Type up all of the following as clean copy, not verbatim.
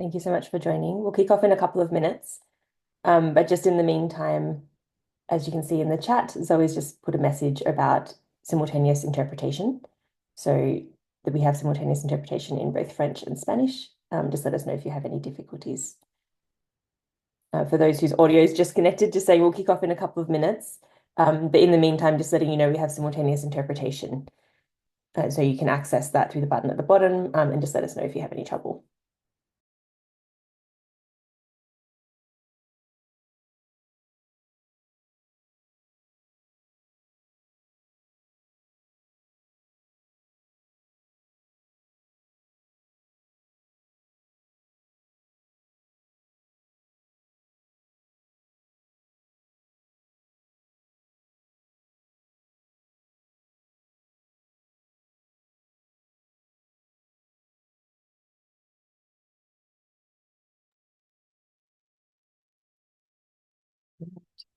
Thank you so much for joining. We'll kick off in a couple of minutes. But just in the meantime, as you can see in the chat, Zoe's just put a message about simultaneous interpretation. So that we have simultaneous interpretation in both French and Spanish. Just let us know if you have any difficulties. For those whose audio is just connected, just saying we'll kick off in a couple of minutes. But in the meantime, just letting you know we have simultaneous interpretation. So you can access that through the button at the bottom and just let us know if you have any trouble.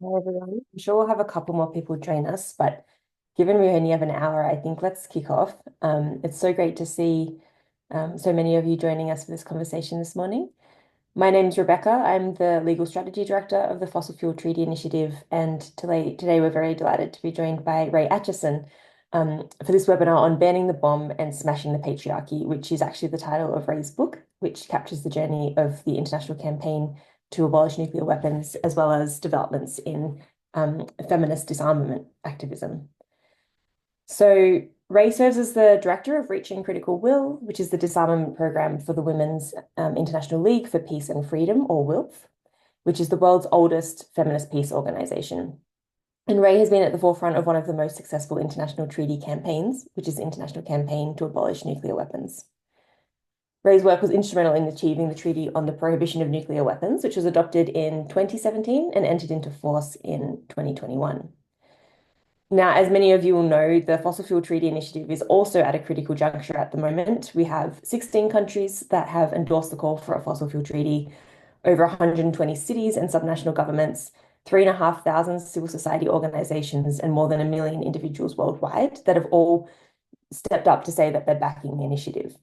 Hi, everyone. I'm sure we'll have a couple more people join us, but given we only have an hour, I think let's kick off. It's so great to see so many of you joining us for this conversation this morning. My name's Rebecca. I'm the Legal Strategy Director of the Fossil Fuel Treaty Initiative, and today we're very delighted to be joined by Ray Acheson for this webinar on banning the bomb and smashing the patriarchy, which is actually the title of Ray's book, which captures the journey of the international campaign to abolish nuclear weapons, as well as developments in feminist disarmament activism. So Ray serves as the director of Reaching Critical Will, which is the disarmament program for the Women's International League for Peace and Freedom, or WILF, which is the world's oldest feminist peace organization. And Ray has been at the forefront of one of the most successful international treaty campaigns, which is the International Campaign to Abolish Nuclear Weapons. Ray's work was instrumental in achieving the Treaty on the Prohibition of Nuclear Weapons, which was adopted in 2017 and entered into force in 2021. Now, as many of you will know, the Fossil Fuel Treaty Initiative is also at a critical juncture at the moment. We have 16 countries that have endorsed the call for a fossil fuel treaty, over 120 cities and subnational governments, 3,500 civil society organizations, and more than 1 million individuals worldwide that have all stepped up to say that they're backing the initiative.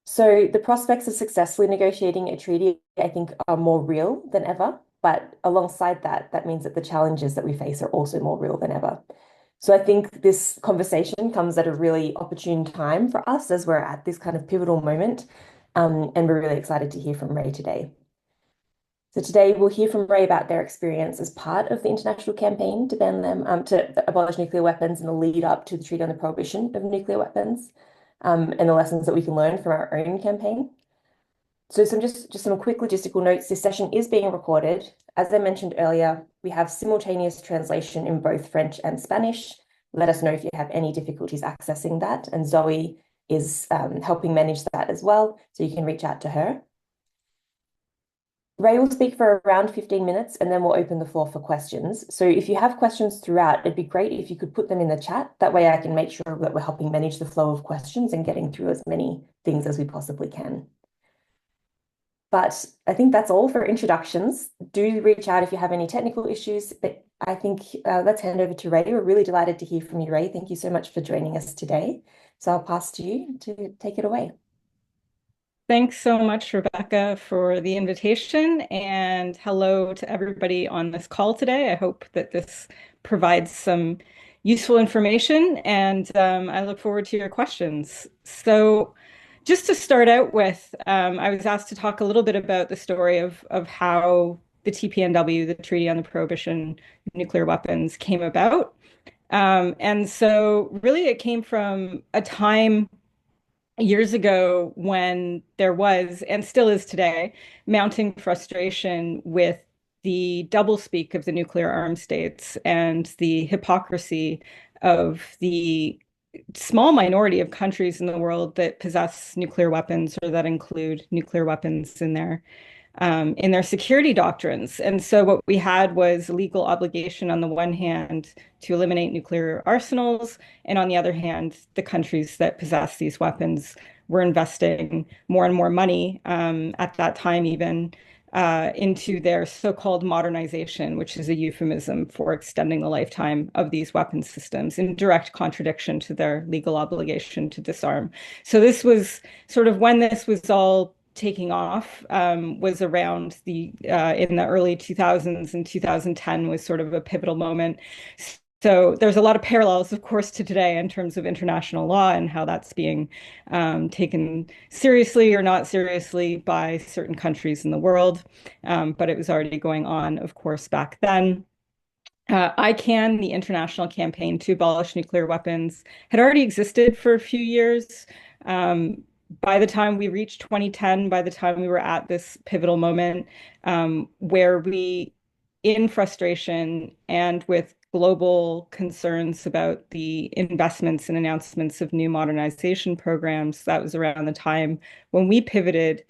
So the prospects of successfully negotiating a treaty, I think, are more real than ever. But alongside that, that means that the challenges that we face are also more real than ever. So I think this conversation comes at a really opportune time for us as we're at this kind of pivotal moment. And we're really excited to hear from Ray today. So today we'll hear from Ray about their experience as part of the international campaign to ban them, to abolish nuclear weapons in the lead up to the Treaty on the Prohibition of Nuclear Weapons, and the lessons that we can learn from our own campaign. So just some quick logistical notes. This session is being recorded. As I mentioned earlier, we have simultaneous translation in both French and Spanish. Let us know if you have any difficulties accessing that. And Zoe is helping manage that as well, so you can reach out to her. Ray will speak for around 15 minutes and then we'll open the floor for questions. So if you have questions throughout, it'd be great if you could put them in the chat. That way I can make sure that we're helping manage the flow of questions and getting through as many things as we possibly can. But I think that's all for introductions. Do reach out if you have any technical issues, but I think let's hand over to Ray. We're really delighted to hear from you, Ray. Thank you so much for joining us today. So I'll pass to you to take it away. Thanks so much, Rebecca, for the invitation, and hello to everybody on this call today. I hope that this provides some useful information, and I look forward to your questions. So just to start out with, I was asked to talk a little bit about the story of how the TPNW, the Treaty on the Prohibition of Nuclear Weapons, came about. And so really it came from a time years ago when there was, and still is today, mounting frustration with the doublespeak of the nuclear armed states and the hypocrisy of the small minority of countries in the world that possess nuclear weapons or that include nuclear weapons in their security doctrines. And so what we had was legal obligation on the one hand to eliminate nuclear arsenals, and on the other hand, the countries that possess these weapons were investing more and more money at that time even into their so-called modernization, which is a euphemism for extending the lifetime of these weapon systems in direct contradiction to their legal obligation to disarm. So this was sort of when this was all taking off was around the in the early 2000s, and 2010 was sort of a pivotal moment. So there's a lot of parallels, of course, to today in terms of international law and how that's being taken seriously or not seriously by certain countries in the world. But it was already going on, of course, back then. ICAN, the international campaign to abolish nuclear weapons, had already existed for a few years. Um, by the time we reached 2010, by the time we were at this pivotal moment, where we, in frustration and with global concerns about the investments and announcements of new modernization programs, that was around the time when we pivoted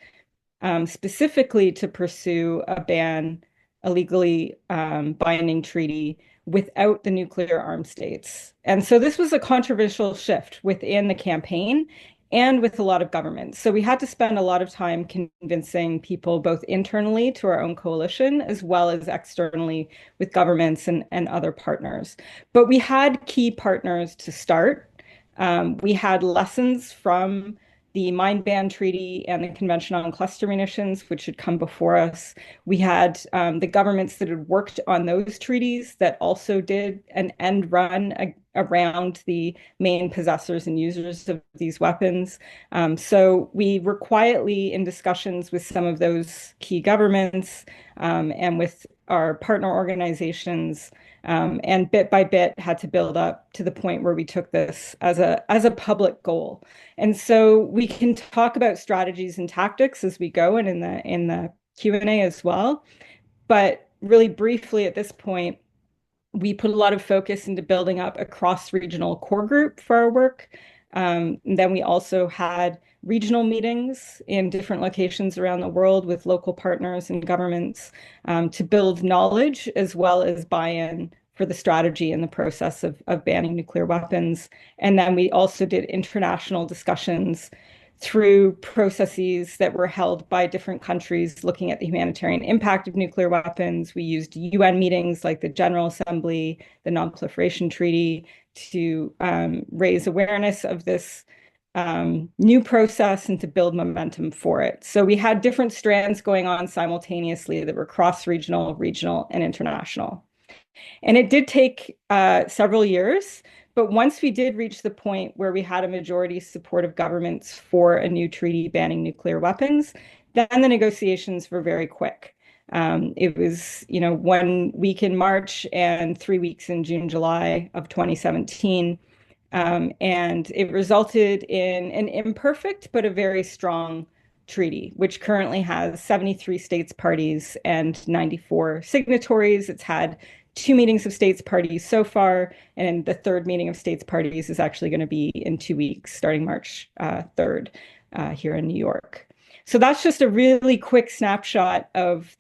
specifically to pursue a ban, a legally binding treaty without the nuclear armed states. And so this was a controversial shift within the campaign and with a lot of governments. So we had to spend a lot of time convincing people both internally to our own coalition as well as externally with governments and other partners. But we had key partners to start. We had lessons from the Mine Ban Treaty and the Convention on Cluster Munitions, which had come before us. We had the governments that had worked on those treaties that also did an end run around the main possessors and users of these weapons. So we were quietly in discussions with some of those key governments and with our partner organizations, and bit by bit had to build up to the point where we took this as a public goal. And so we can talk about strategies and tactics as we go and in the Q&A as well. But really briefly at this point, we put a lot of focus into building up a cross-regional core group for our work. And then we also had regional meetings in different locations around the world with local partners and governments to build knowledge as well as buy-in for the strategy and the process of banning nuclear weapons. And then we also did international discussions through processes that were held by different countries looking at the humanitarian impact of nuclear weapons. We used UN meetings like the General Assembly, the Non-Proliferation Treaty to raise awareness of this new process and to build momentum for it. So we had different strands going on simultaneously that were cross-regional, regional, and international. And it did take several years, but once we did reach the point where we had a majority support of governments for a new treaty banning nuclear weapons, then the negotiations were very quick. It was, 1 week in March and 3 weeks in June, July of 2017. And it resulted in an imperfect but a very strong treaty, which currently has 73 states parties and 94 signatories. It's had 2 meetings of states parties so far, and the third meeting of states parties is actually going to be in 2 weeks, starting March 3rd here in New York. So that's just a really quick snapshot of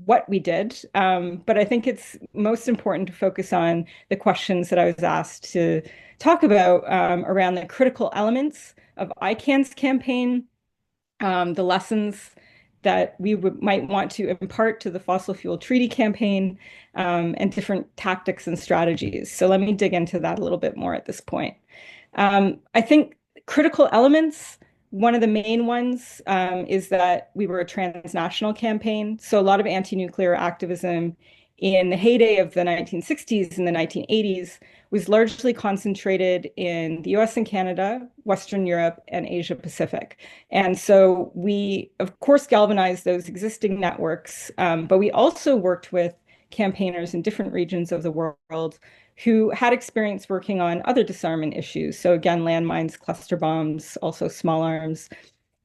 what we did. But I think it's most important to focus on the questions that I was asked to talk about around the critical elements of ICAN's campaign, the lessons that we might want to impart to the fossil fuel treaty campaign, and different tactics and strategies. So let me dig into that a little bit more at this point. I think critical elements, one of the main ones is that we were a transnational campaign. So a lot of anti-nuclear activism in the heyday of the 1960s and the 1980s was largely concentrated in the US and Canada, Western Europe, and Asia Pacific. And so we, of course, galvanized those existing networks, but we also worked with campaigners in different regions of the world who had experience working on other disarmament issues. So again, landmines, cluster bombs, also small arms.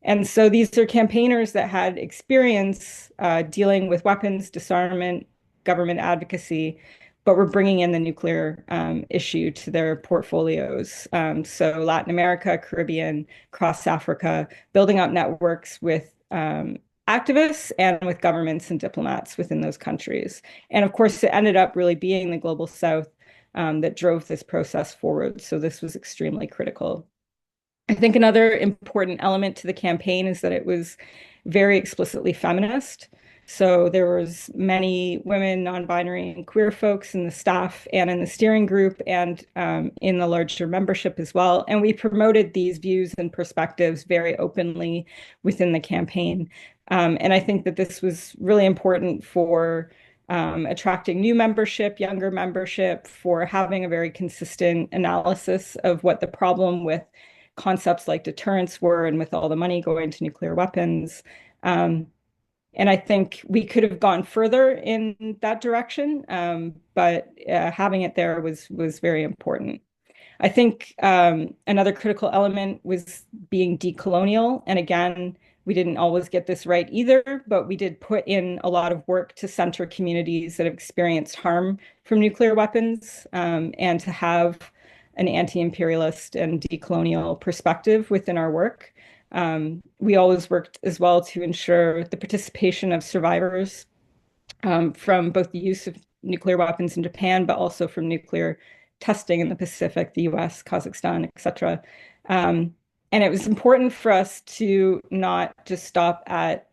And so these are campaigners that had experience dealing with weapons, disarmament, government advocacy, but we're bringing in the nuclear issue to their portfolios. So Latin America, Caribbean, across Africa, building up networks with activists and with governments and diplomats within those countries. And of course, it ended up really being the Global South that drove this process forward. So this was extremely critical. I think another important element to the campaign is that it was very explicitly feminist. So there was many women, non-binary, and queer folks in the staff and in the steering group and in the larger membership as well. And we promoted these views and perspectives very openly within the campaign. And I think that this was really important for attracting new membership, younger membership, for having a very consistent analysis of what the problem with concepts like deterrence were and with all the money going to nuclear weapons. Um, and I think we could have gone further in that direction, but having it there was very important. I think another critical element was being decolonial. And again, we didn't always get this right either, but we did put in a lot of work to center communities that have experienced harm from nuclear weapons, and to have an anti-imperialist and decolonial perspective within our work. We always worked as well to ensure the participation of survivors from both the use of nuclear weapons in Japan, but also from nuclear testing in the Pacific, the US, Kazakhstan, etc. And it was important for us to not just stop at,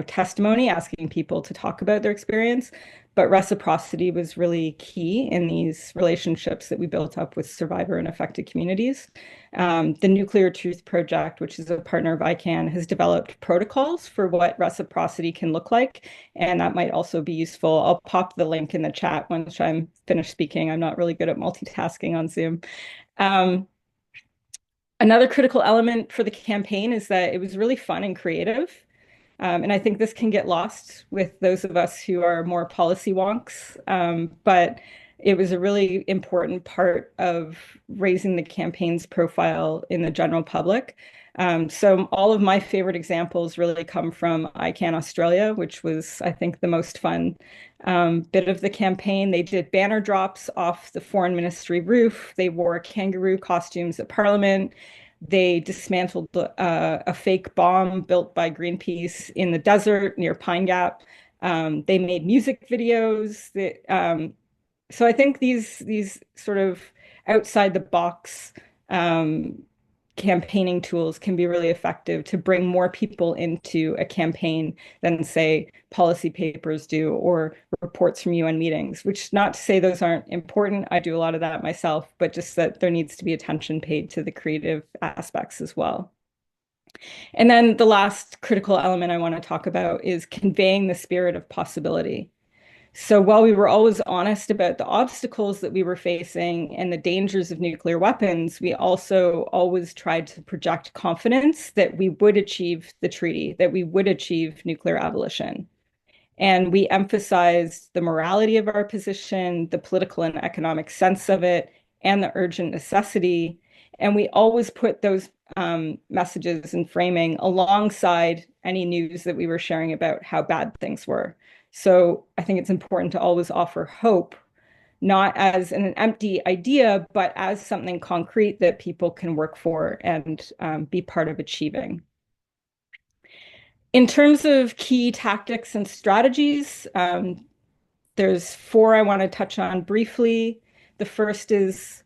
testimony, asking people to talk about their experience, but reciprocity was really key in these relationships that we built up with survivor and affected communities. The Nuclear Truth Project, which is a partner of ICANN, has developed protocols for what reciprocity can look like, and that might also be useful. I'll pop the link in the chat once I'm finished speaking. I'm not really good at multitasking on Zoom. Um, Another critical element for the campaign is that it was really fun and creative. And I think this can get lost with those of us who are more policy wonks. But it was a really important part of raising the campaign's profile in the general public. So all of my favorite examples really come from ICANN Australia, which was, I think, the most fun bit of the campaign. They did banner drops off the foreign ministry roof. They wore kangaroo costumes at Parliament. They dismantled a fake bomb built by Greenpeace in the desert near Pine Gap. They made music videos. So I think these sort of outside the box campaigning tools can be really effective to bring more people into a campaign than, say, policy papers do or reports from UN meetings, which not to say those aren't important. I do a lot of that myself, but just that there needs to be attention paid to the creative aspects as well. And then the last critical element I want to talk about is conveying the spirit of possibility. So while we were always honest about the obstacles that we were facing and the dangers of nuclear weapons, we also always tried to project confidence that we would achieve the treaty, that we would achieve nuclear abolition. And we emphasized the morality of our position, the political and economic sense of it, and the urgent necessity. And we always put those messages and framing alongside any news that we were sharing about how bad things were. So I think it's important to always offer hope, not as an empty idea, but as something concrete that people can work for and be part of achieving. In terms of key tactics and strategies, there's four I want to touch on briefly. The first is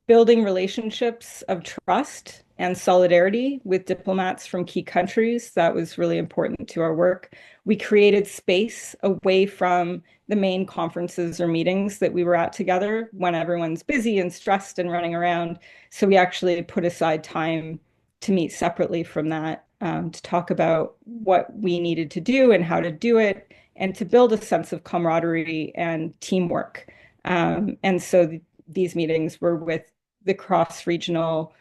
building relationships of trust and solidarity with diplomats from key countries. That was really important to our work. We created space away from the main conferences or meetings that we were at together when everyone's busy and stressed and running around. So we actually put aside time to meet separately from that, to talk about what we needed to do and how to do it, and to build a sense of camaraderie and teamwork. And so these meetings were with the cross-regional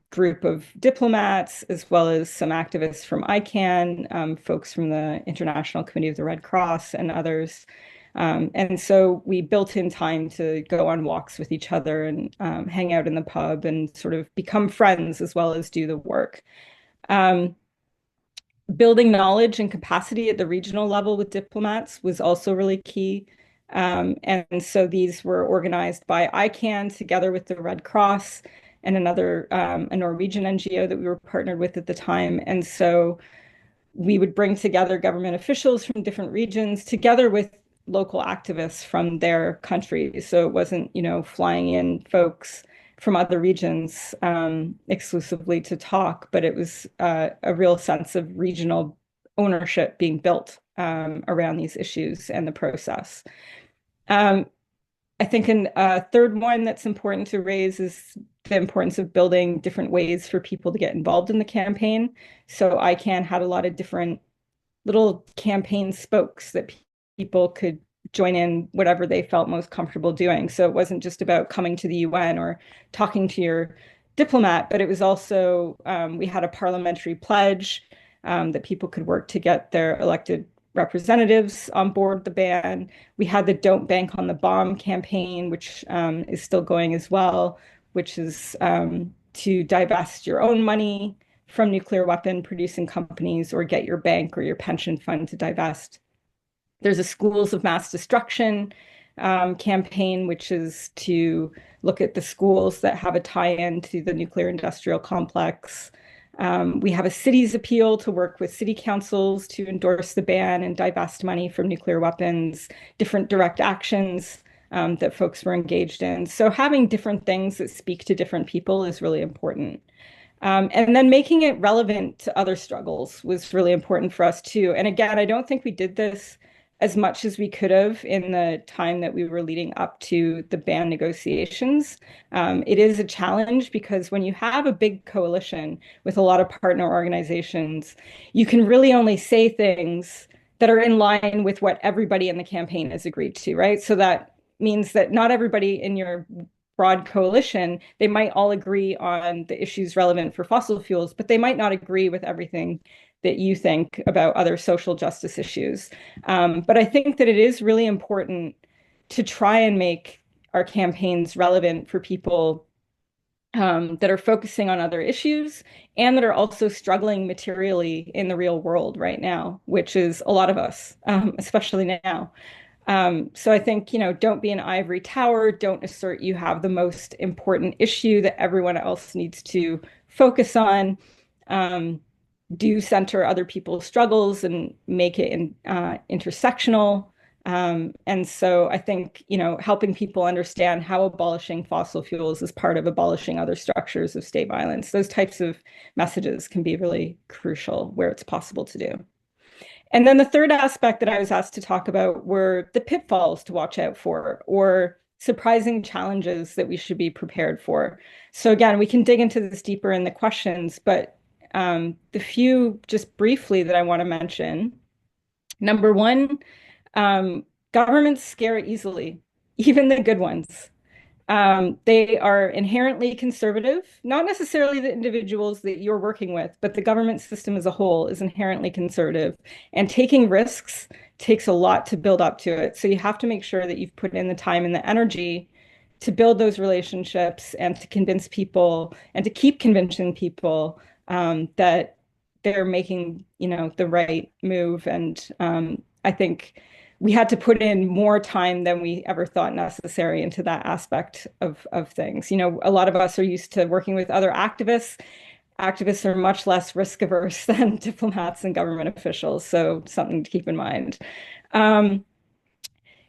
group of diplomats, as well as some activists from ICANN, folks from the International Committee of the Red Cross, and others. And so we built in time to go on walks with each other and hang out in the pub and sort of become friends as well as do the work. Building knowledge and capacity at the regional level with diplomats was also really key. And so these were organized by ICANN together with the Red Cross and another, a Norwegian NGO that we were partnered with at the time. And so we would bring together government officials from different regions together with local activists from their countries. So it wasn't, flying in folks from other regions exclusively to talk, but it was a real sense of regional ownership being built around these issues and the process. Um, I think a third one that's important to raise is the importance of building different ways for people to get involved in the campaign. So ICANN had a lot of different little campaign spokes that people could join in whatever they felt most comfortable doing. So it wasn't just about coming to the UN or talking to your diplomat, but it was also, we had a parliamentary pledge that people could work to get their elected representatives on board the ban. We had the Don't Bank on the Bomb campaign, which is still going as well, which is to divest your own money from nuclear weapon producing companies or get your bank or your pension fund to divest. There's a Schools of Mass Destruction campaign, which is to look at the schools that have a tie-in to the nuclear industrial complex. We have a cities appeal to work with city councils to endorse the ban and divest money from nuclear weapons, different direct actions that folks were engaged in. So having different things that speak to different people is really important. And then making it relevant to other struggles was really important for us too. And again, I don't think we did this as much as we could have in the time that we were leading up to the ban negotiations. It is a challenge because when you have a big coalition with a lot of partner organizations, you can really only say things that are in line with what everybody in the campaign has agreed to, right? So that means that not everybody in your broad coalition, they might all agree on the issues relevant for fossil fuels, but they might not agree with everything that you think about other social justice issues. But I think that it is really important to try and make our campaigns relevant for people that are focusing on other issues and that are also struggling materially in the real world right now, which is a lot of us, especially now. So I think, don't be an ivory tower. Don't assert you have the most important issue that everyone else needs to focus on. Um, do center other people's struggles and make it intersectional. And so I think, helping people understand how abolishing fossil fuels is part of abolishing other structures of state violence. Those types of messages can be really crucial where it's possible to do. And then the third aspect that I was asked to talk about were the pitfalls to watch out for or surprising challenges that we should be prepared for. So again, we can dig into this deeper in the questions, but the few just briefly that I want to mention. Number one, governments scare easily, even the good ones. They are inherently conservative, not necessarily the individuals that you're working with, but the government system as a whole is inherently conservative. And taking risks takes a lot to build up to it. So you have to make sure that you've put in the time and the energy to build those relationships and to convince people and to keep convincing people that they're making, the right move. And I think we had to put in more time than we ever thought necessary into that aspect of things. A lot of us are used to working with other activists. Activists are much less risk averse than diplomats and government officials, so something to keep in mind.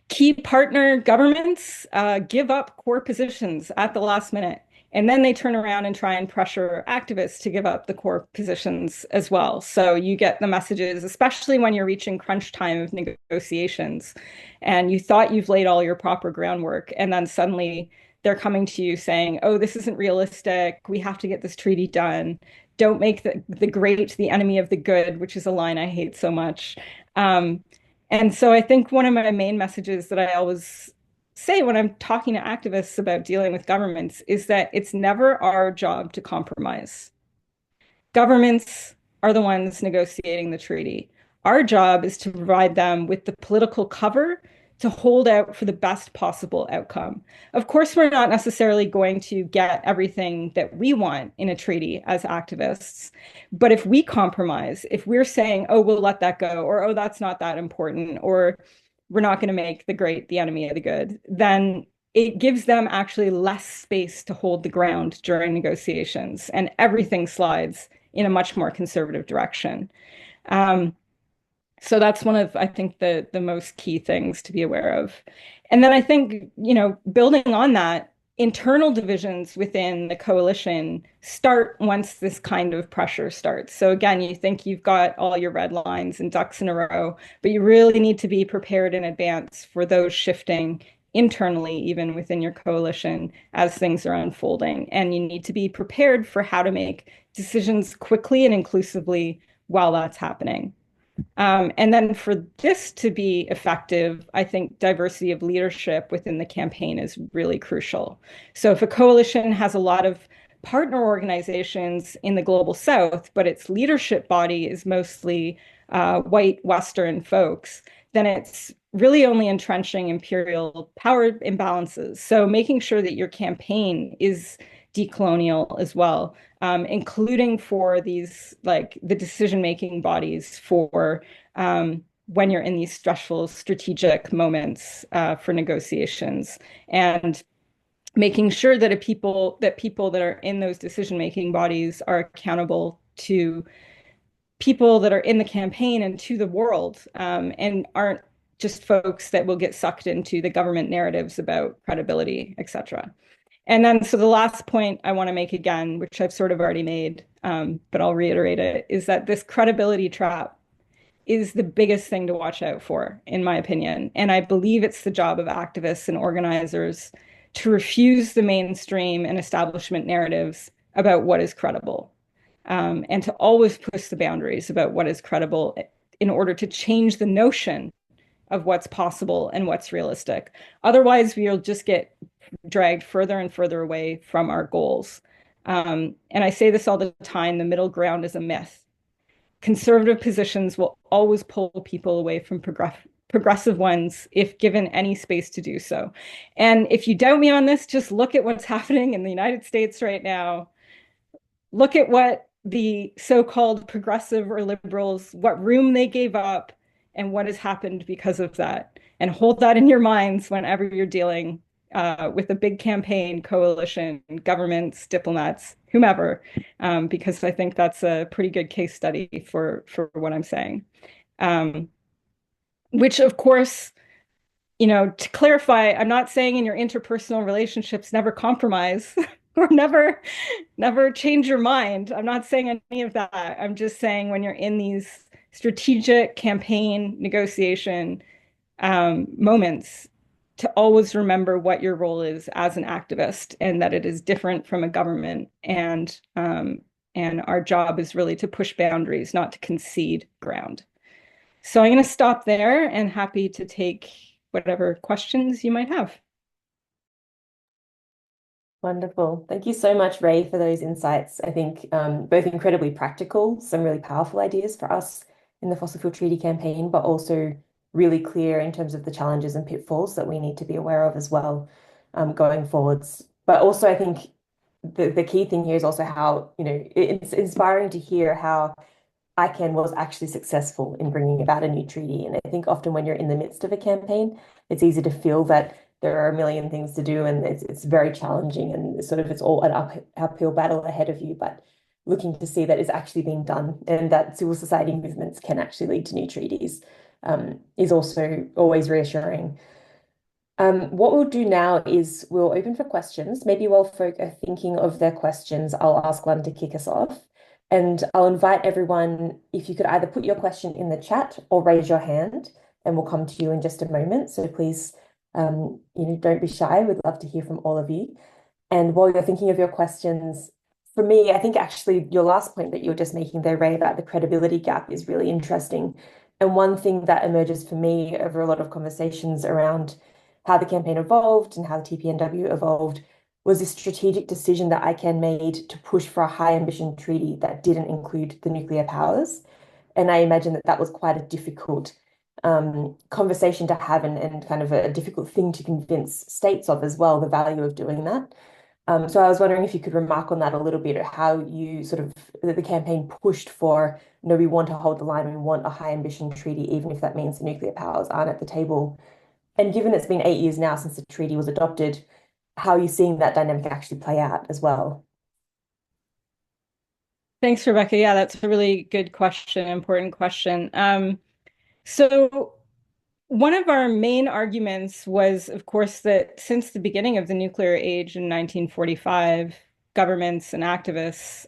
Key partner governments give up core positions at the last minute. And then they turn around and try and pressure activists to give up the core positions as well. So you get the messages, especially when you're reaching crunch time of negotiations and you thought you've laid all your proper groundwork. And then suddenly they're coming to you saying, oh, this isn't realistic. We have to get this treaty done. Don't make the great the enemy of the good, which is a line I hate so much. And so I think one of my main messages that I always say when I'm talking to activists about dealing with governments is that it's never our job to compromise. Governments are the ones negotiating the treaty. Our job is to provide them with the political cover to hold out for the best possible outcome. Of course, we're not necessarily going to get everything that we want in a treaty as activists. But if we compromise, if we're saying, oh, we'll let that go, or oh, that's not that important, or we're not going to make the great the enemy of the good, then it gives them actually less space to hold the ground during negotiations, and everything slides in a much more conservative direction. So that's one of, I think, the most key things to be aware of. And then I think, building on that, internal divisions within the coalition start once this kind of pressure starts. So again, you think you've got all your red lines and ducks in a row, but you really need to be prepared in advance for those shifting internally, even within your coalition, as things are unfolding. And you need to be prepared for how to make decisions quickly and inclusively while that's happening. And then for this to be effective, I think diversity of leadership within the campaign is really crucial. So if a coalition has a lot of partner organizations in the global south, but its leadership body is mostly white Western folks, then it's really only entrenching imperial power imbalances. So making sure that your campaign is decolonial as well, including for these like the decision-making bodies for when you're in these stressful strategic moments for negotiations, and making sure that people that are in those decision-making bodies are accountable to people that are in the campaign and to the world, and aren't just folks that will get sucked into the government narratives about credibility, etc. And then, so the last point I want to make again, which I've sort of already made, but I'll reiterate it, is that this credibility trap is the biggest thing to watch out for, in my opinion. And I believe it's the job of activists and organizers to refuse the mainstream and establishment narratives about what is credible, and to always push the boundaries about what is credible in order to change the notion of what's possible and what's realistic. Otherwise, we'll just get dragged further and further away from our goals. And I say this all the time, the middle ground is a myth. Conservative positions will always pull people away from progressive ones if given any space to do so. And if you doubt me on this, just look at what's happening in the United States right now. Look at what the so-called progressive or liberals, what room they gave up and what has happened because of that. And hold that in your minds whenever you're dealing with a big campaign, coalition, governments, diplomats, whomever, because I think that's a pretty good case study for what I'm saying. Um, which, of course, to clarify, I'm not saying in your interpersonal relationships never compromise or never change your mind. I'm not saying any of that. I'm just saying when you're in these strategic campaign negotiation moments, to always remember what your role is as an activist and that it is different from a government. And our job is really to push boundaries, not to concede ground. So I'm going to stop there and happy to take whatever questions you might have. Wonderful. Thank you so much, Ray, for those insights. I think both incredibly practical, some really powerful ideas for us in the Fossil Fuel Treaty campaign, but also really clear in terms of the challenges and pitfalls that we need to be aware of as well, going forwards. But also, I think the key thing here is also how, it's inspiring to hear how ICANN was actually successful in bringing about a new treaty. And I think often when you're in the midst of a campaign, it's easy to feel that there are a million things to do and it's very challenging and sort of it's all an uphill battle ahead of you. But looking to see that it's actually being done and that civil society movements can actually lead to new treaties, is also always reassuring. What we'll do now is we'll open for questions. Maybe while folk are thinking of their questions, I'll ask one to kick us off. And I'll invite everyone, if you could either put your question in the chat or raise your hand, and we'll come to you in just a moment. So please, don't be shy. We'd love to hear from all of you. And while you're thinking of your questions, for me, I think actually your last point that you were just making there, Ray, about the credibility gap is really interesting. And one thing that emerges for me over a lot of conversations around how the campaign evolved and how the TPNW evolved was this strategic decision that ICANN made to push for a high ambition treaty that didn't include the nuclear powers. And I imagine that that was quite a difficult conversation to have and kind of a difficult thing to convince states of as well, the value of doing that. So I was wondering if you could remark on that a little bit, how you sort of, the campaign pushed for, no, we want to hold the line, we want a high ambition treaty, even if that means the nuclear powers aren't at the table. And given it's been 8 years now since the treaty was adopted, how are you seeing that dynamic actually play out as well? Thanks, Rebecca. Yeah, that's a really good question, important question. So one of our main arguments was, of course, that since the beginning of the nuclear age in 1945, governments and activists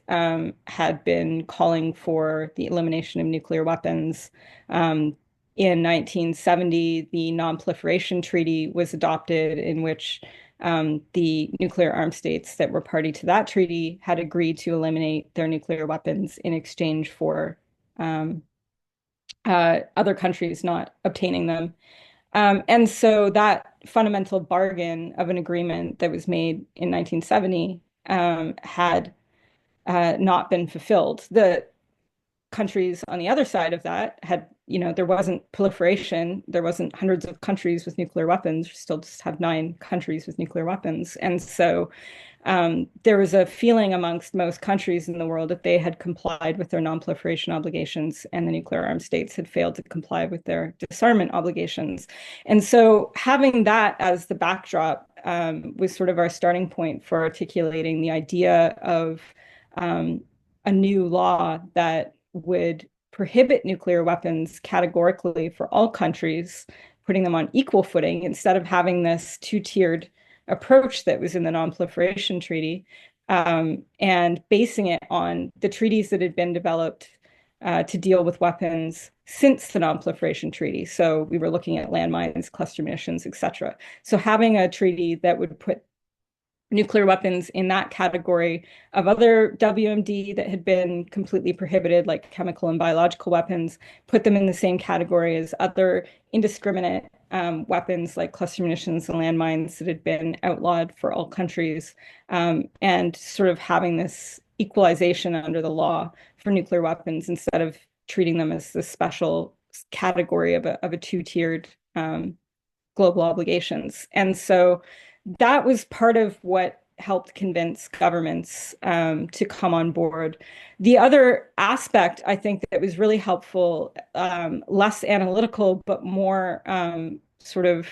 had been calling for the elimination of nuclear weapons. In 1970, the Non-Proliferation Treaty was adopted, in which the nuclear armed states that were party to that treaty had agreed to eliminate their nuclear weapons in exchange for um, other countries not obtaining them. And so that fundamental bargain of an agreement that was made in 1970 had not been fulfilled. The countries on the other side of that had, there wasn't proliferation. There wasn't hundreds of countries with nuclear weapons. We still just have 9 countries with nuclear weapons. And so there was a feeling amongst most countries in the world that they had complied with their non-proliferation obligations, and the nuclear armed states had failed to comply with their disarmament obligations. And so having that as the backdrop was sort of our starting point for articulating the idea of a new law that would prohibit nuclear weapons categorically for all countries, putting them on equal footing instead of having this two-tiered approach that was in the Non-Proliferation Treaty, and basing it on the treaties that had been developed to deal with weapons since the Non-Proliferation Treaty. So we were looking at landmines, cluster munitions, etc. So having a treaty that would put nuclear weapons in that category of other WMD that had been completely prohibited, like chemical and biological weapons, put them in the same category as other indiscriminate weapons like cluster munitions and landmines that had been outlawed for all countries, and sort of having this equalization under the law for nuclear weapons instead of treating them as this special category of a two-tiered global obligations. And so that was part of what helped convince governments to come on board. The other aspect, I think, that was really helpful, less analytical, but more sort of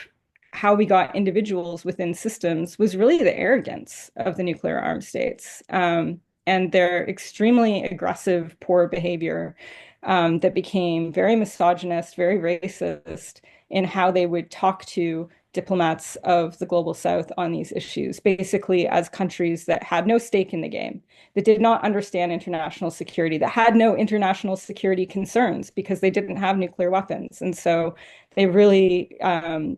how we got individuals within systems, was really the arrogance of the nuclear armed states, and their extremely aggressive, poor behavior that became very misogynist, very racist in how they would talk to diplomats of the global south on these issues, basically as countries that had no stake in the game, that did not understand international security, that had no international security concerns because they didn't have nuclear weapons. And so they really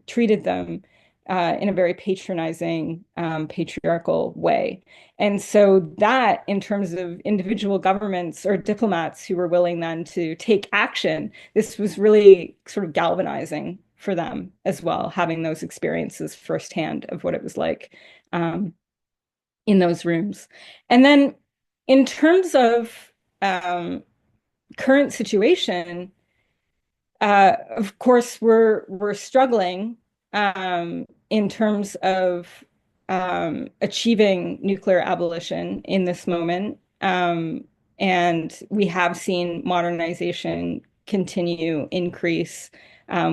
treated them in a very patronizing, patriarchal way. And so that, in terms of individual governments or diplomats who were willing then to take action, this was really sort of galvanizing for them as well, having those experiences firsthand of what it was like in those rooms. And then in terms of current situation, of course, we're struggling in terms of achieving nuclear abolition in this moment. And we have seen modernization continue increase.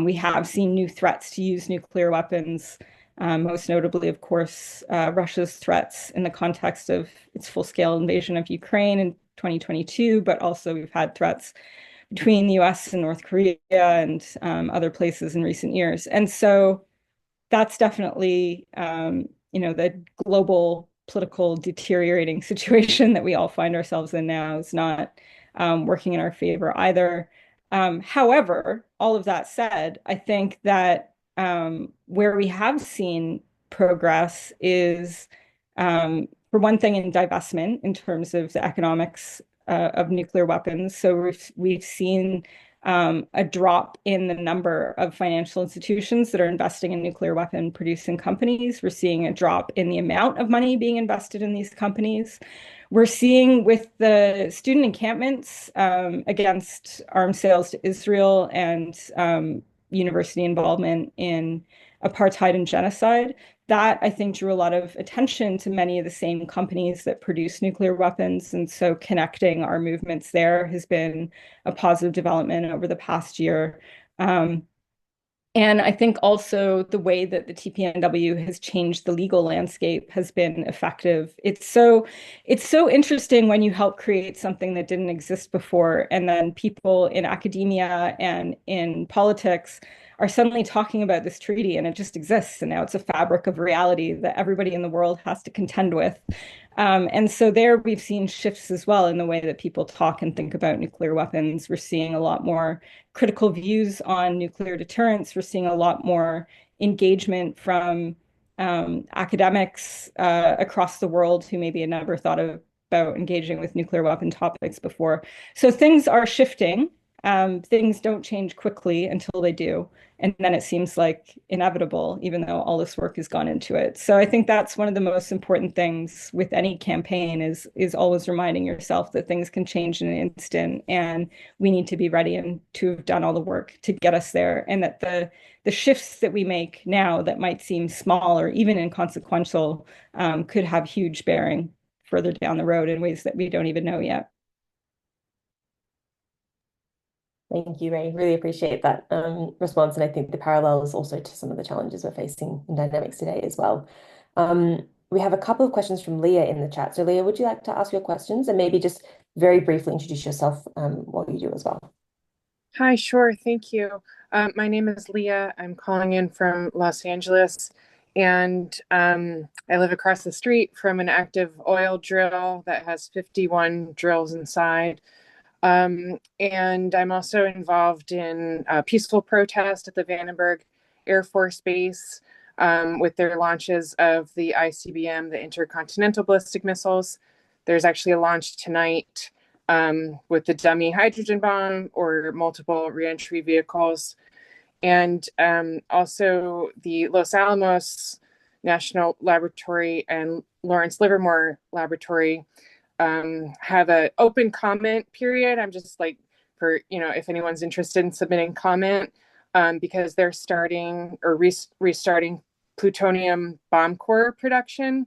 We have seen new threats to use nuclear weapons, most notably, of course, Russia's threats in the context of its full-scale invasion of Ukraine in 2022, but also we've had threats between the US and North Korea and other places in recent years. And so that's definitely, the global political deteriorating situation that we all find ourselves in now is not working in our favor either. However, all of that said, I think that where we have seen progress is, for one thing, in divestment in terms of the economics of nuclear weapons. So we've seen a drop in the number of financial institutions that are investing in nuclear weapon producing companies. We're seeing a drop in the amount of money being invested in these companies. We're seeing with the student encampments against arms sales to Israel and university involvement in apartheid and genocide, that I think drew a lot of attention to many of the same companies that produce nuclear weapons. And so connecting our movements there has been a positive development over the past year. And I think also the way that the TPNW has changed the legal landscape has been effective. It's so interesting when you help create something that didn't exist before, and then people in academia and in politics are suddenly talking about this treaty and it just exists. And now it's a fabric of reality that everybody in the world has to contend with. And so there we've seen shifts as well in the way that people talk and think about nuclear weapons. We're seeing a lot more critical views on nuclear deterrence. We're seeing a lot more engagement from academics across the world who maybe had never thought about engaging with nuclear weapon topics before. So things are shifting. Things don't change quickly until they do. And then it seems like inevitable, even though all this work has gone into it. So I think that's one of the most important things with any campaign is always reminding yourself that things can change in an instant, and we need to be ready and to have done all the work to get us there. And that the shifts that we make now that might seem small or even inconsequential could have huge bearing further down the road in ways that we don't even know yet. Thank you, Ray. Really appreciate that response. And I think the parallels also to some of the challenges we're facing in dynamics today as well. We have a couple of questions from Leah in the chat. So Leah, would you like to ask your questions and maybe just very briefly introduce yourself what you do as well? Hi, sure. Thank you. My name is Leah. I'm calling in from Los Angeles, and I live across the street from an active oil drill that has 51 drills inside. And I'm also involved in peaceful protest at the Vandenberg Air Force Base with their launches of the ICBM, the Intercontinental Ballistic Missiles. There's actually a launch tonight with the dummy hydrogen bomb or multiple reentry vehicles. And also the Los Alamos National Laboratory and Lawrence Livermore Laboratory have an open comment period. I'm just like, for, if anyone's interested in submitting comment, because they're starting or restarting plutonium bomb core production.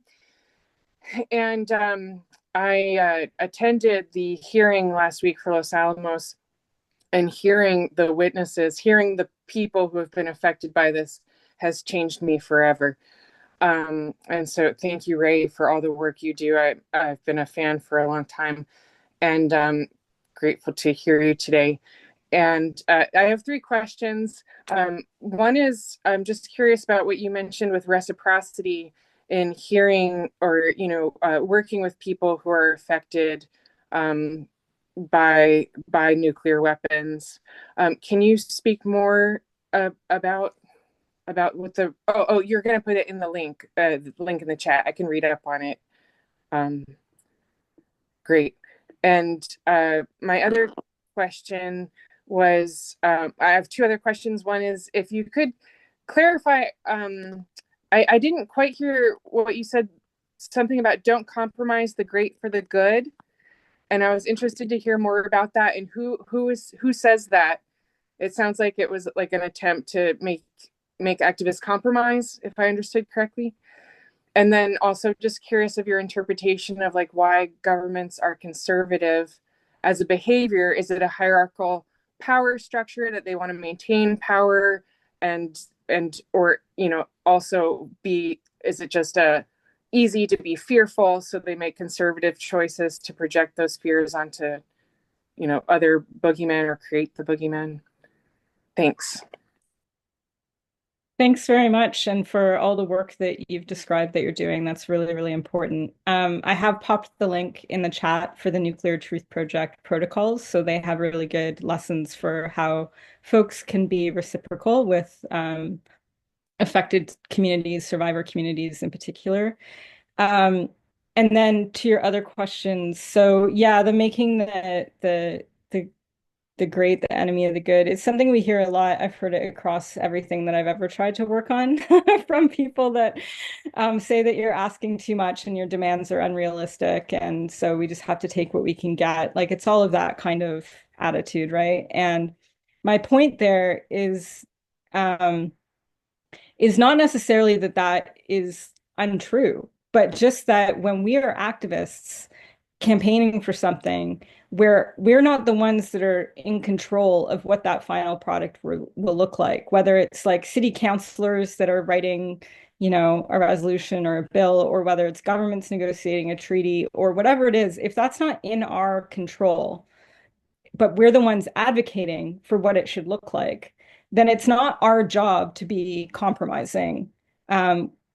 And I attended the hearing last week for Los Alamos, and hearing the witnesses, hearing the people who have been affected by this has changed me forever. And so thank you, Ray, for all the work you do. I've been a fan for a long time, and grateful to hear you today. And I have three questions. One is, I'm just curious about what you mentioned with reciprocity in hearing or, working with people who are affected by nuclear weapons. Can you speak more about what you're going to put it in the link in the chat. I can read up on it. Great. And my other question was, I have two other questions. One is if you could clarify, I didn't quite hear what you said, something about don't compromise the great for the good. And I was interested to hear more about that and who says that. It sounds like it was like an attempt to make activists compromise, if I understood correctly. And then also just curious of your interpretation of like why governments are conservative as a behavior. Is it a hierarchical power structure that they want to maintain power and or also is it just easy to be fearful, so they make conservative choices to project those fears onto other boogeymen or create the boogeyman? Thanks. Thanks very much, and for all the work that you've described that you're doing. That's really, really important. I have popped the link in the chat for the Nuclear Truth Project protocols, so they have really good lessons for how folks can be reciprocal with affected communities, survivor communities in particular. And then to your other questions, so yeah, the making the great, the enemy of the good. It's something we hear a lot. I've heard it across everything that I've ever tried to work on from people that say that you're asking too much and your demands are unrealistic. And so we just have to take what we can get. Like it's all of that kind of attitude, right? And my point there is not necessarily that that is untrue, but just that when we are activists campaigning for something, we're not the ones that are in control of what that final product will look like, whether it's like city councilors that are writing, a resolution or a bill, or whether it's governments negotiating a treaty or whatever it is. If that's not in our control, but we're the ones advocating for what it should look like, then it's not our job to be compromising.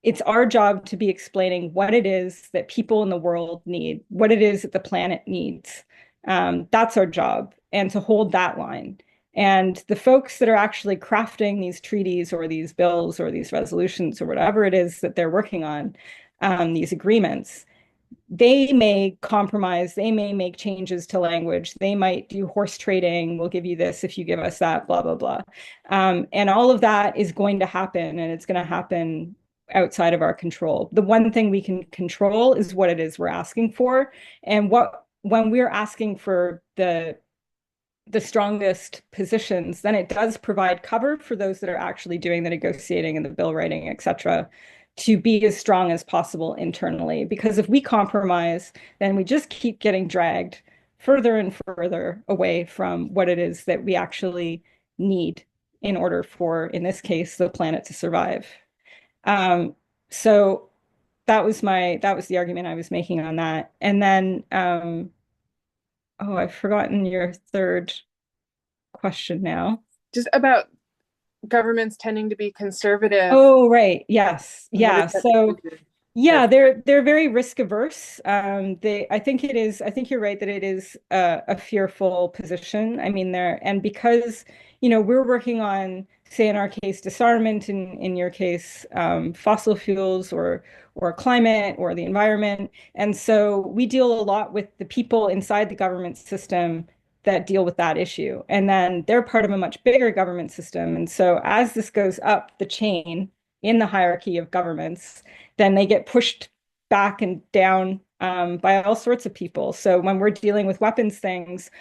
It's our job to be explaining what it is that people in the world need, what it is that the planet needs. That's our job, and to hold that line. And the folks that are actually crafting these treaties or these bills or these resolutions or whatever it is that they're working on, these agreements, they may compromise, they may make changes to language, they might do horse trading, we'll give you this if you give us that, blah, blah, blah. And all of that is going to happen, and it's going to happen outside of our control. The one thing we can control is what it is we're asking for. And when we're asking for the strongest positions, then it does provide cover for those that are actually doing the negotiating and the bill writing, et cetera, to be as strong as possible internally. Because if we compromise, then we just keep getting dragged further and further away from what it is that we actually need in order for, in this case, the planet to survive. So that was the argument I was making on that. And then oh, I've forgotten your third question now. Just about governments tending to be conservative. Oh, right. Yes. Yeah. So yeah, they're very risk averse. I think you're right that it is a fearful position. I mean, and because, we're working on, say in our case, disarmament, in your case, fossil fuels or climate or the environment. And so we deal a lot with the people inside the government system that deal with that issue. And then they're part of a much bigger government system. And so as this goes up the chain in the hierarchy of governments, then they get pushed back and down by all sorts of people. So when we're dealing with weapons things,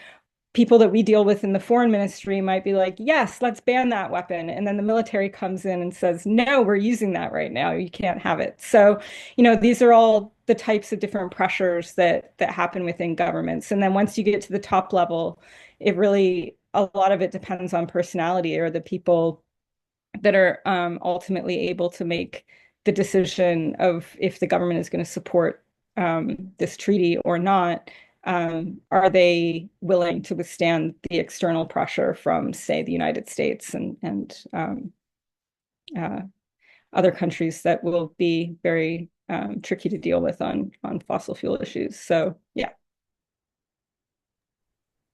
people that we deal with in the foreign ministry might be like, yes, let's ban that weapon. And then the military comes in and says, no, we're using that right now. You can't have it. So, these are all the types of different pressures that happen within governments. And then once you get to the top level, a lot of it depends on personality or the people that are ultimately able to make the decision of if the government is going to support this treaty or not. Are they willing to withstand the external pressure from, say, the United States and other countries that will be very tricky to deal with on fossil fuel issues? So, yeah.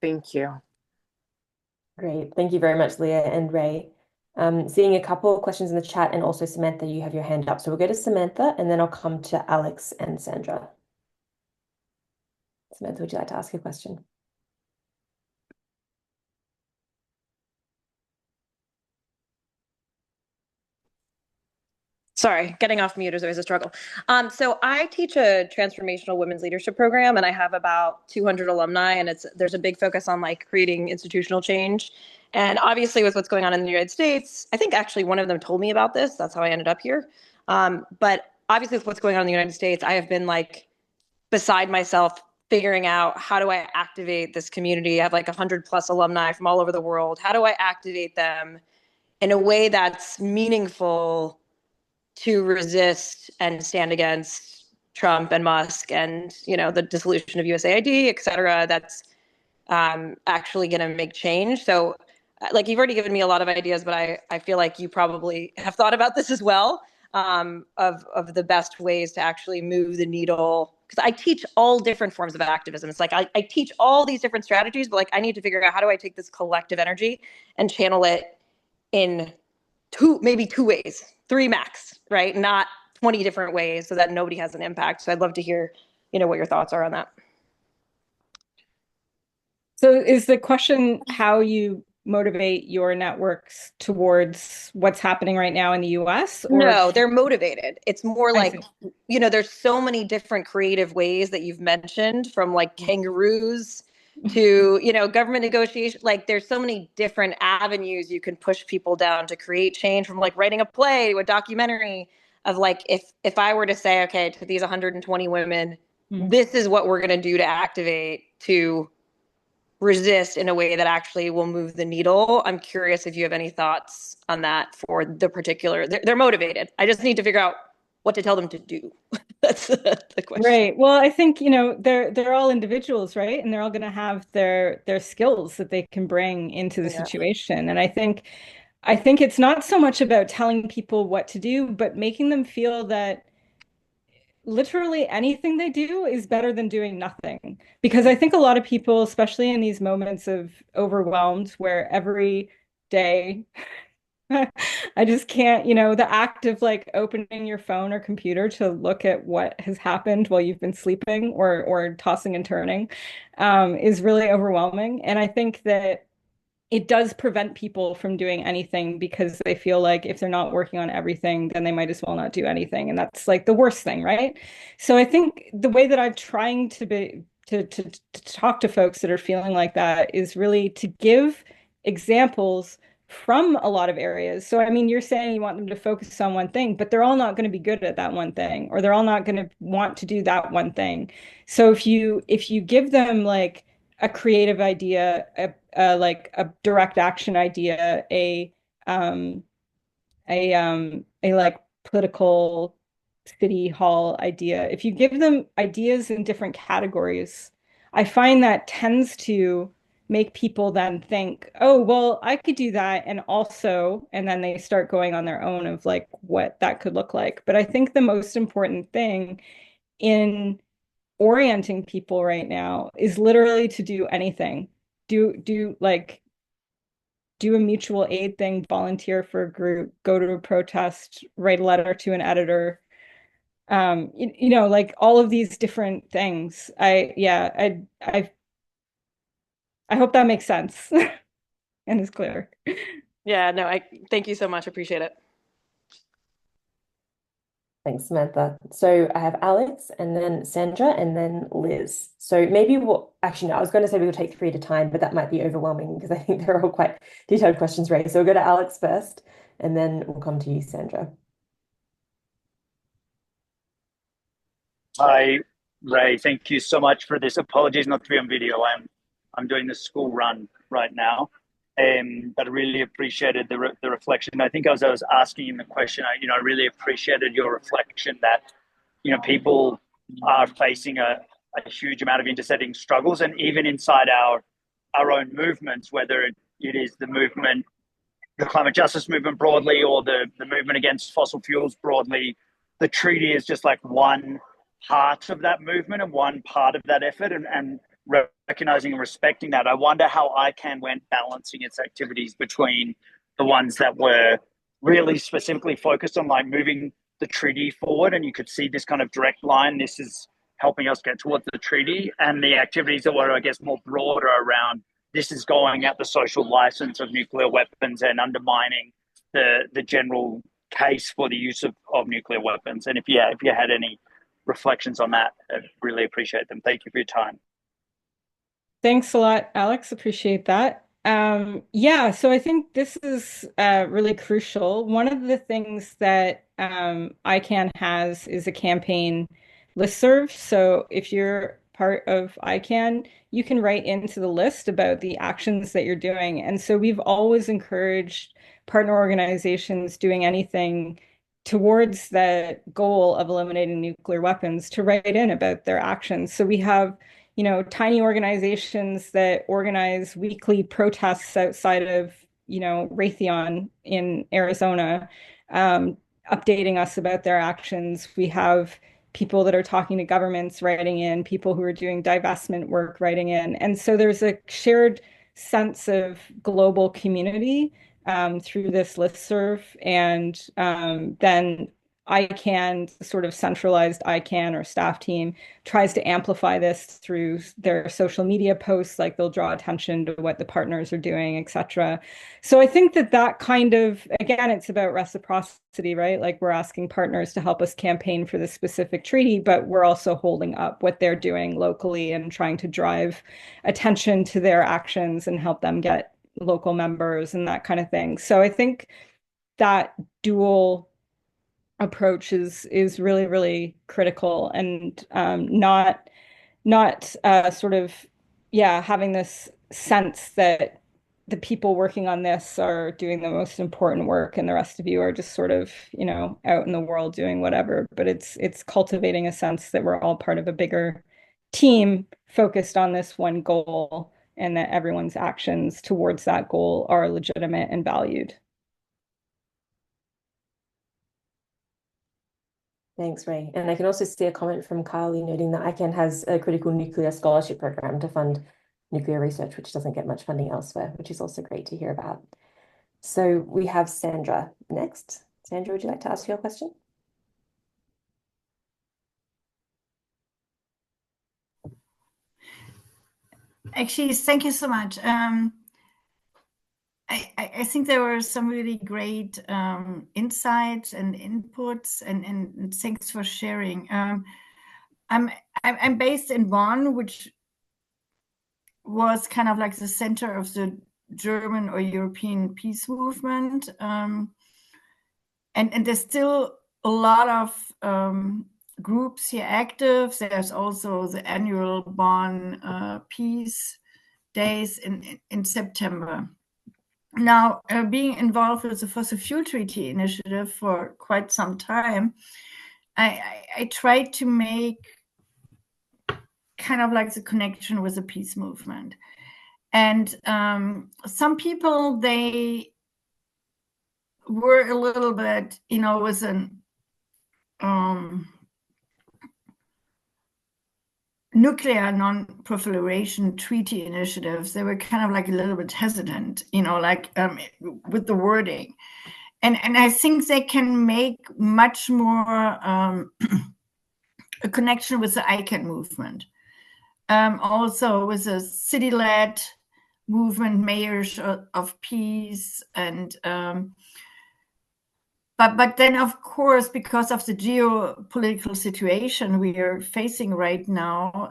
Thank you. Great. Thank you very much, Leah and Ray. Seeing a couple of questions in the chat, and also Samantha, you have your hand up. So we'll go to Samantha, and then I'll come to Alex and Sandra. Samantha, would you like to ask a question? Sorry, getting off mute is always a struggle. So I teach a transformational women's leadership program, and I have about 200 alumni, and there's a big focus on like creating institutional change. And obviously with what's going on in the United States, I think actually one of them told me about this. That's how I ended up here. But obviously with what's going on in the United States, I have been like beside myself figuring out how do I activate this community. I have like 100+ alumni from all over the world. How do I activate them in a way that's meaningful to resist and stand against Trump and Musk and, the dissolution of USAID, et cetera, that's actually going to make change. So like you've already given me a lot of ideas, but I feel like you probably have thought about this as well, of the best ways to actually move the needle. Because I teach all different forms of activism. It's like I teach all these different strategies, but like I need to figure out how do I take this collective energy and channel it in maybe two ways, three max, right? Not 20 different ways so that nobody has an impact. So I'd love to hear, what your thoughts are on that. So is the question how you motivate your networks towards what's happening right now in the US? Or no, they're motivated. It's more like, there's so many different creative ways that you've mentioned, from like kangaroos to, government negotiation. Like there's so many different avenues you can push people down to create change, from like writing a play to a documentary of like, if I were to say, okay, to these 120 women, this is what we're going to do to activate, to resist in a way that actually will move the needle. I'm curious if you have any thoughts on that for the particular, they're motivated. I just need to figure out what to tell them to do. That's the question. Right. Well, I think, they're all individuals, right? And they're all going to have their skills that they can bring into the Yeah. situation. And I think it's not so much about telling people what to do, but making them feel that literally anything they do is better than doing nothing. Because I think a lot of people, especially in these moments of overwhelmed, where every day I just can't, the act of like opening your phone or computer to look at what has happened while you've been sleeping or tossing and turning, is really overwhelming. And I think that it does prevent people from doing anything because they feel like if they're not working on everything, then they might as well not do anything. And that's like the worst thing, right? So I think the way that I'm trying to be to talk to folks that are feeling like that is really to give examples from a lot of areas. So I mean, you're saying you want them to focus on one thing, but they're all not going to be good at that one thing, or they're all not going to want to do that one thing. So if you give them like a creative idea, like a direct action idea, a like political city hall idea. If you give them ideas in different categories, I find that tends to make people then think, oh, well, I could do that. And also, and then they start going on their own of like what that could look like. But I think the most important thing in orienting people right now is literally to do anything. Do like do a mutual aid thing, volunteer for a group, go to a protest, write a letter to an editor. Like all of these different things. I hope that makes sense and is clear. Yeah, no, I thank you so much. Appreciate it. Thanks, Samantha. So I have Alex and then Sandra and then Liz. So maybe actually, no, I was going to say we'll take three at a time, but that might be overwhelming because I think they're all quite detailed questions, Ray. So we'll go to Alex first and then we'll come to you, Sandra. Hi, Ray. Thank you so much for this. Apologies not to be on video. I'm doing the school run right now, but I really appreciated the reflection. I think as I was asking in the question, I really appreciated your reflection that people are facing a huge amount of intersecting struggles, and even inside our own movements, whether it is the movement, the climate justice movement broadly, or the movement against fossil fuels broadly, the treaty is just like one part of that movement and one part of that effort, and recognizing and respecting that. I wonder how ICANN went balancing its activities between the ones that were really specifically focused on like moving the treaty forward, and you could see this kind of direct line, this is helping us get towards the treaty, and the activities that were, I guess, more broader around this is going at the social license of nuclear weapons and undermining the general case for the use of nuclear weapons. And if you had any reflections on that, I'd really appreciate them. Thank you for your time. Thanks a lot, Alex. Appreciate that. So I think this is really crucial. One of the things that ICANN has is a campaign listserv. So if you're part of ICANN, you can write into the list about the actions that you're doing. And so we've always encouraged partner organizations doing anything towards the goal of eliminating nuclear weapons to write in about their actions. So we have tiny organizations that organize weekly protests outside of, Raytheon in Arizona, updating us about their actions. We have people that are talking to governments writing in, people who are doing divestment work writing in. And so there's a shared sense of global community through this listserv. And then ICANN, sort of centralized ICANN or staff team, tries to amplify this through their social media posts, like they'll draw attention to what the partners are doing, etc. So I think that kind of, again, it's about reciprocity, right? Like we're asking partners to help us campaign for this specific treaty, but we're also holding up what they're doing locally and trying to drive attention to their actions and help them get local members and that kind of thing. So I think that dual approach is really, really critical, and not sort of having this sense that the people working on this are doing the most important work, and the rest of you are just sort of, out in the world doing whatever. But it's cultivating a sense that we're all part of a bigger team focused on this one goal, and that everyone's actions towards that goal are legitimate and valued. Thanks, Ray. And I can also see a comment from Carly noting that ICANN has a critical nuclear scholarship program to fund nuclear research, which doesn't get much funding elsewhere, which is also great to hear about. So we have Sandra next. Sandra, would you like to ask your question? Actually, thank you so much. I think there were some really great insights and inputs, and thanks for sharing. I'm based in Bonn, which was kind of like the center of the German or European peace movement, and there's still a lot of groups here active. There's also the annual Bonn Peace Days in September. Now, being involved with the Fossil Fuel Treaty Initiative for quite some time, I tried to make kind of like the connection with the peace movement. And some people, they were a little bit, with an nuclear non-proliferation treaty initiatives, they were kind of like a little bit hesitant, with the wording. And I think they can make much more a connection with the ICANN movement. Also with a city-led movement, mayors of peace, and but then, of course, because of the geopolitical situation we are facing right now,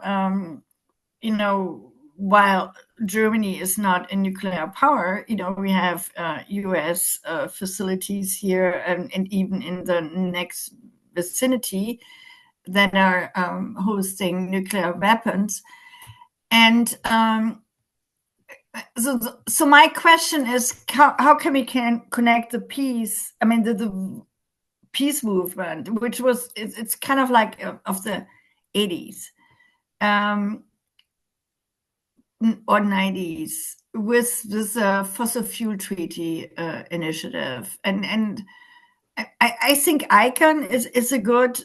while Germany is not a nuclear power, we have US facilities here and even in the next vicinity that are hosting nuclear weapons. And so my question is, how can we connect the peace? I mean, the peace movement, which was, it's kind of like of the 80s or 90s, with this fossil fuel treaty initiative. And I think ICANN is a good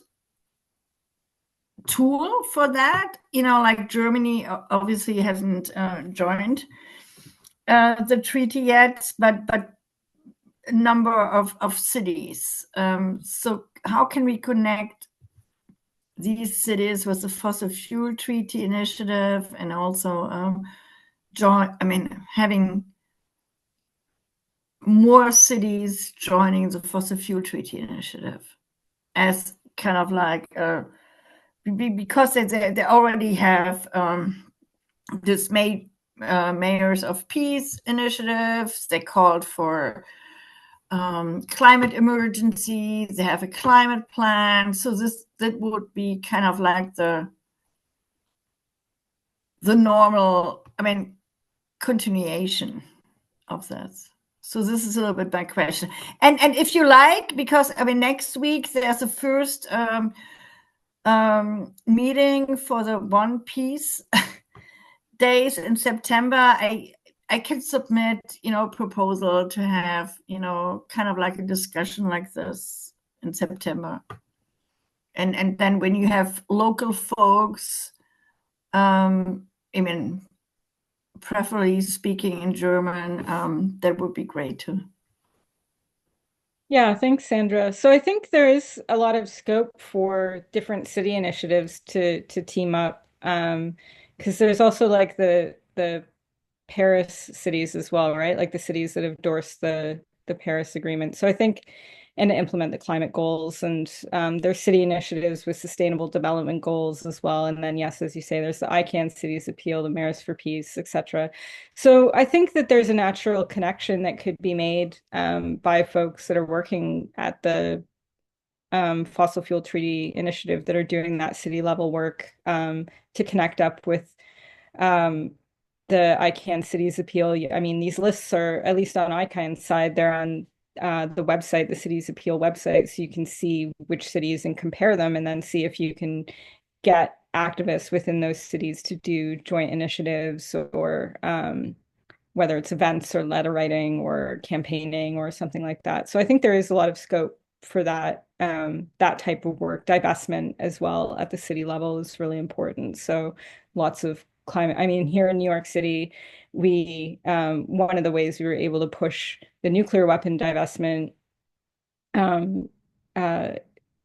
tool for that. Like Germany obviously hasn't joined the treaty yet, but a number of cities. So how can we connect these cities with the fossil fuel treaty initiative, and also having more cities joining the fossil fuel treaty initiative as kind of like because they already have this mayors of peace initiatives. They called for climate emergency. They have a climate plan. So that would be kind of like the normal, continuation of that. So this is a little bit my question. And if you like, because next week there's a first meeting for the One Peace Days in September. I can submit, proposal to have, kind of like a discussion like this in September. And then when you have local folks, preferably speaking in German, that would be great too. Yeah, thanks, Sandra. So I think there is a lot of scope for different city initiatives to team up, because there's also like the Paris cities as well, right? Like the cities that have endorsed the Paris Agreement. So I think, and to implement the climate goals, and there's city initiatives with sustainable development goals as well. And then, yes, as you say, there's the ICANN Cities Appeal, the Mayors for Peace, etc. So I think that there's a natural connection that could be made by folks that are working at the Fossil Fuel Treaty Initiative that are doing that city level work to connect up with the ICANN Cities Appeal. I mean, these lists are, at least on ICANN's side, they're on the website, the Cities Appeal website, so you can see which cities and compare them, and then see if you can get activists within those cities to do joint initiatives, or whether it's events or letter writing or campaigning or something like that. So I think there is a lot of scope for that, that type of work. Divestment as well at the city level is really important. So lots of climate. I mean, here in New York City, we one of the ways we were able to push the nuclear weapon divestment um, uh,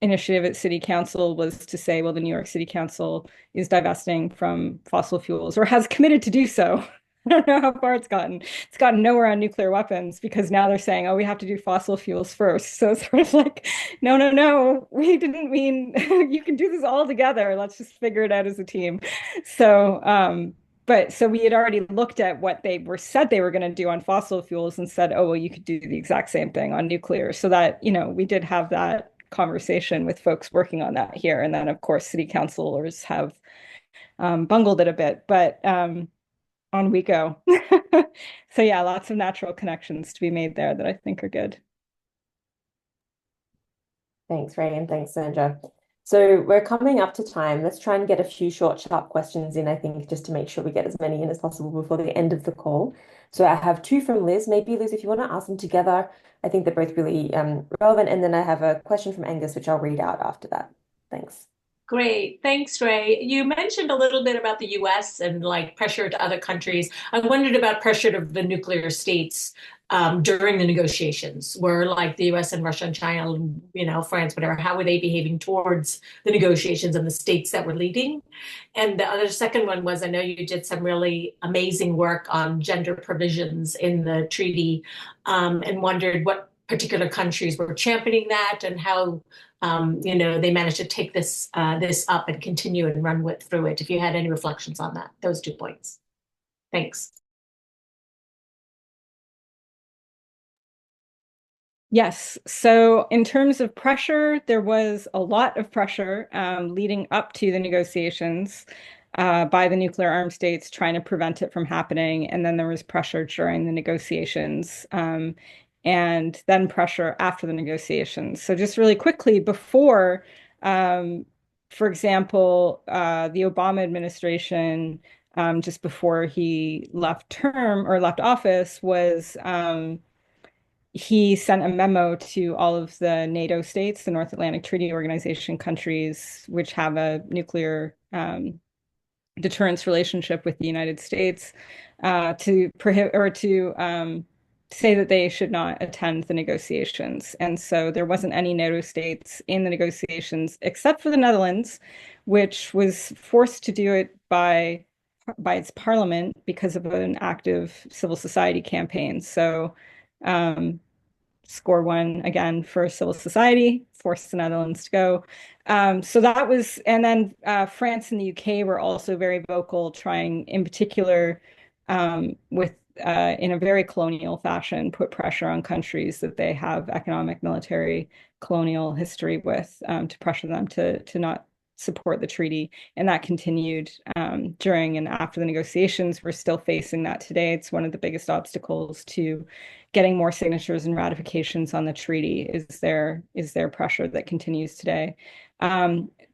initiative at City Council was to say, well, the New York City Council is divesting from fossil fuels, or has committed to do so. I don't know how far it's gotten. It's gotten nowhere on nuclear weapons, because now they're saying, oh, we have to do fossil fuels first. So it's sort of like, no, no, no, we didn't mean you can do this all together. Let's just figure it out as a team. So, but so we had already looked at what they were said they were going to do on fossil fuels and said, oh, well, you could do the exact same thing on nuclear. So that, we did have that conversation with folks working on that here. And then, of course, city councilors have bungled it a bit, but on we go. So yeah, lots of natural connections to be made there that I think are good. Thanks, Ray, and thanks, Sandra. So we're coming up to time. Let's try and get a few short, sharp questions in, I think, just to make sure we get as many in as possible before the end of the call. So I have two from Liz. Maybe, Liz, if you want to ask them together, I think they're both really relevant. And then I have a question from Angus, which I'll read out after that. Thanks. Great. Thanks, Ray. You mentioned a little bit about the US and like pressure to other countries. I wondered about pressure to the nuclear states during the negotiations, where like the US and Russia and China, France, whatever, how were they behaving towards the negotiations and the states that were leading? And the other second one was, I know you did some really amazing work on gender provisions in the treaty, and wondered what particular countries were championing that and how they managed to take this up and continue and run through it. If you had any reflections on that, those 2 points. Thanks. Yes. So in terms of pressure, there was a lot of pressure leading up to the negotiations by the nuclear armed states trying to prevent it from happening. And then there was pressure during the negotiations, and then pressure after the negotiations. So just really quickly, before, for example, the Obama administration, just before he left office, was he sent a memo to all of the NATO states, the North Atlantic Treaty Organization countries, which have a nuclear deterrence relationship with the United States, to prohibit or to say that they should not attend the negotiations. And so there wasn't any NATO states in the negotiations except for the Netherlands, which was forced to do it by its parliament because of an active civil society campaign. So score one again for civil society, forced the Netherlands to go. So that was, and then France and the UK were also very vocal, trying in particular with in a very colonial fashion, put pressure on countries that they have economic, military, colonial history with, to pressure them to not support the treaty. And that continued during and after the negotiations. We're still facing that today. It's one of the biggest obstacles to getting more signatures and ratifications on the treaty, is there pressure that continues today.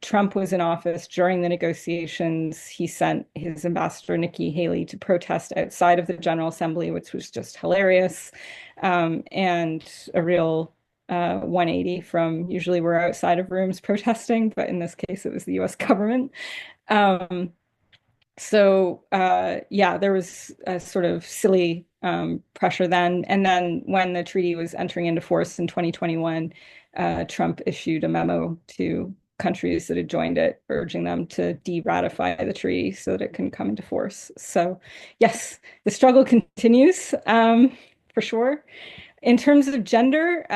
Trump was in office during the negotiations. He sent his ambassador, Nikki Haley, to protest outside of the General Assembly, which was just hilarious, and a real 180 from usually we're outside of rooms protesting, but in this case, it was the US government. So yeah, there was a sort of silly pressure then. And then when the treaty was entering into force in 2021, Trump issued a memo to countries that had joined it, urging them to de-ratify the treaty so that it can come into force. So yes, the struggle continues, for sure. In terms of gender,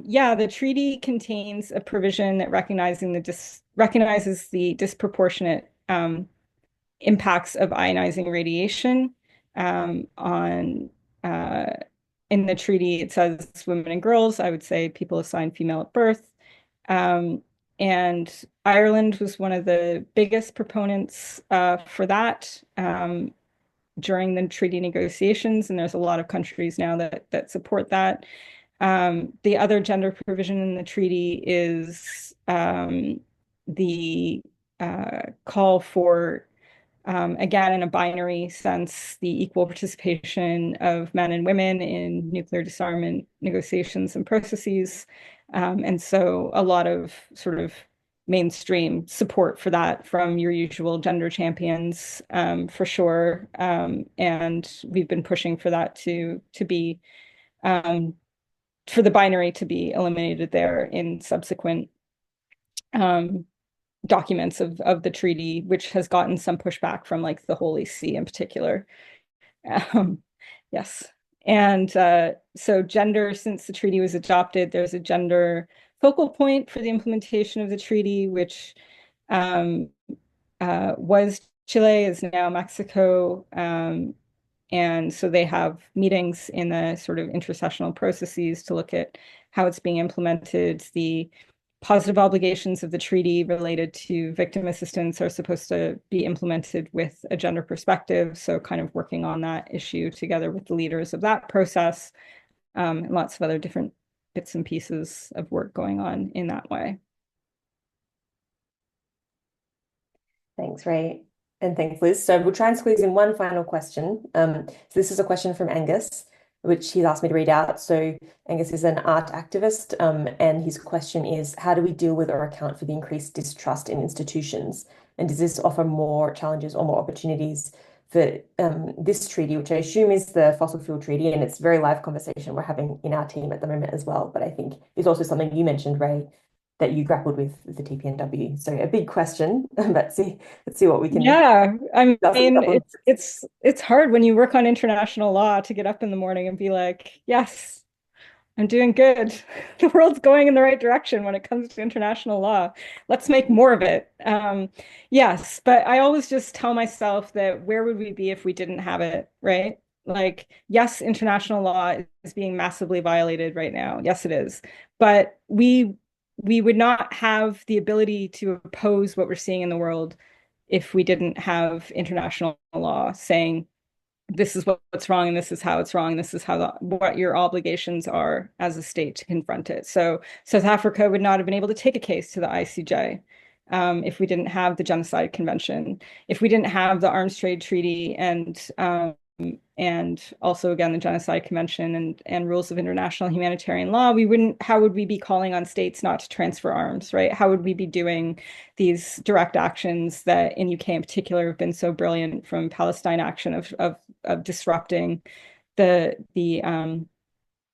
yeah, the treaty contains a provision that recognizes the disproportionate impacts of ionizing radiation on in the treaty. It says women and girls. I would say people assigned female at birth. And Ireland was one of the biggest proponents for that. during the treaty negotiations, and there's a lot of countries now that support that. The other gender provision in the treaty is the call for, again, in a binary sense, the equal participation of men and women in nuclear disarmament negotiations and processes. And so a lot of sort of mainstream support for that from your usual gender champions, for sure. And we've been pushing for that to be for the binary to be eliminated there in subsequent documents of the treaty, which has gotten some pushback from like the Holy See in particular. Yes. And so gender, since the treaty was adopted, there's a gender focal point for the implementation of the treaty, which was Chile, is now Mexico. And so they have meetings in the sort of intersessional processes to look at how it's being implemented. The positive obligations of the treaty related to victim assistance are supposed to be implemented with a gender perspective. So kind of working on that issue together with the leaders of that process, and lots of other different bits and pieces of work going on in that way. Thanks, Ray. And thanks, Liz. So we'll try and squeeze in one final question. So this is a question from Angus, which he's asked me to read out. So Angus is an art activist, and his question is, how do we deal with or account for the increased distrust in institutions? And does this offer more challenges or more opportunities for this treaty, which I assume is the fossil fuel treaty, and it's a very live conversation we're having in our team at the moment as well. But I think it's also something you mentioned, Ray, that you grappled with the TPNW. So a big question, but let's see what we can. Yeah, I mean, it's hard when you work on international law to get up in the morning and be like, yes, I'm doing good. The world's going in the right direction when it comes to international law. Let's make more of it. Yes, but I always just tell myself that where would we be if we didn't have it, right? Like, yes, international law is being massively violated right now. Yes, it is. But we would not have the ability to oppose what we're seeing in the world if we didn't have international law saying this is what's wrong and this is how it's wrong. This is how what your obligations are as a state to confront it. So South Africa would not have been able to take a case to the ICJ if we didn't have the Genocide Convention, if we didn't have the Arms Trade Treaty, and also again the Genocide Convention and rules of international humanitarian law. We wouldn't. How would we be calling on states not to transfer arms, right? How would we be doing these direct actions that in UK in particular have been so brilliant, from Palestine Action of disrupting the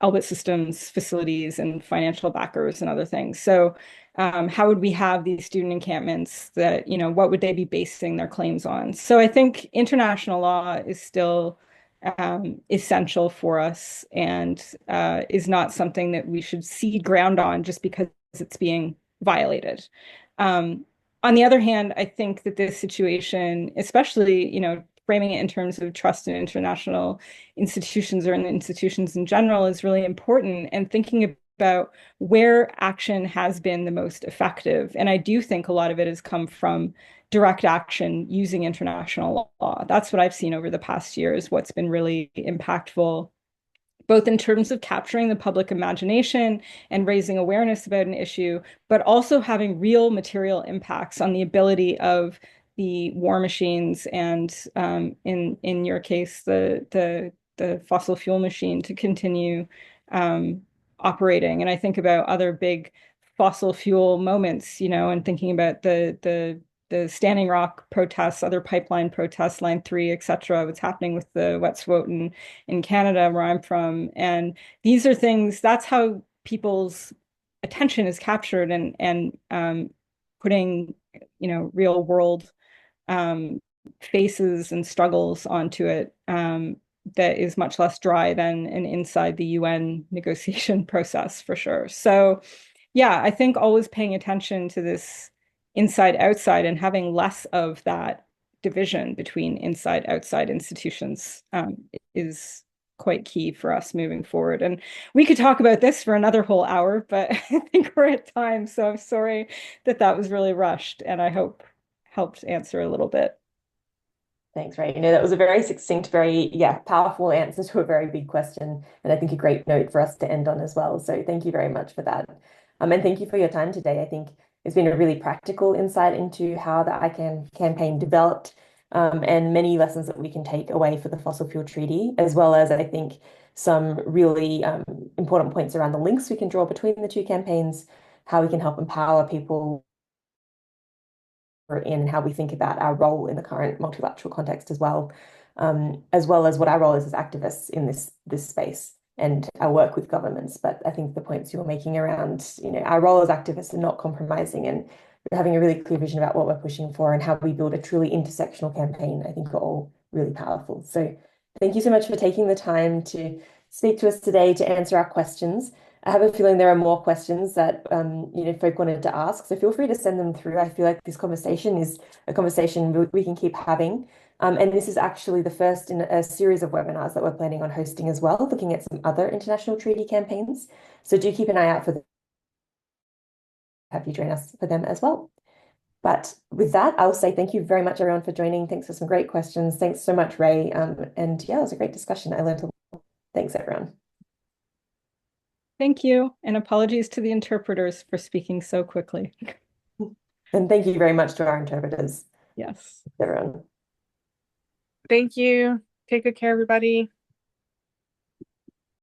Elbit Systems facilities and financial backers and other things. So how would we have these student encampments that, what would they be basing their claims on? So I think international law is still essential for us, and is not something that we should cede ground on just because it's being violated. On the other hand, I think that this situation, especially, framing it in terms of trust in international institutions or in institutions in general, is really important, and thinking about where action has been the most effective. And I do think a lot of it has come from direct action using international law. That's what I've seen over the past year is what's been really impactful, both in terms of capturing the public imagination and raising awareness about an issue, but also having real material impacts on the ability of the war machines and, in your case, the fossil fuel machine to continue operating. And I think about other big fossil fuel moments, and thinking about the Standing Rock protests, other pipeline protests, Line 3, et cetera, what's happening with the Wet'suwet'en in Canada, where I'm from. And these are things, that's how people's attention is captured, and putting, real world faces and struggles onto it, that is much less dry than an inside the UN negotiation process, for sure. So yeah, I think always paying attention to this inside outside and having less of that division between inside outside institutions is quite key for us moving forward. And we could talk about this for another whole hour, but I think we're at time. So I'm sorry that was really rushed, and I hope helped answer a little bit. Thanks, Ray. You know, that was a very succinct, very, powerful answer to a very big question, and I think a great note for us to end on as well. So thank you very much for that. And thank you for your time today. I think it's been a really practical insight into how the ICANN campaign developed, and many lessons that we can take away for the fossil fuel treaty, as well as I think some really important points around the links we can draw between the two campaigns, how we can help empower people in, and how we think about our role in the current multilateral context as well as what our role is as activists in this space and our work with governments. But I think the points you're making around, our role as activists and not compromising, and having a really clear vision about what we're pushing for and how we build a truly intersectional campaign, I think are all really powerful. So thank you so much for taking the time to speak to us today, to answer our questions. I have a feeling there are more questions that folk wanted to ask, so feel free to send them through. I feel like this conversation is a conversation we can keep having. And this is actually the first in a series of webinars that we're planning on hosting as well, looking at some other international treaty campaigns. So do keep an eye out for them. Have you join us for them as well. But with that, I'll say thank you very much, everyone, for joining. Thanks for some great questions. Thanks so much, Ray. And yeah, it was a great discussion. I learned a lot. Thanks, everyone. Thank you, and apologies to the interpreters for speaking so quickly. And thank you very much to our interpreters. Yes. Everyone. Thank you. Take good care, everybody.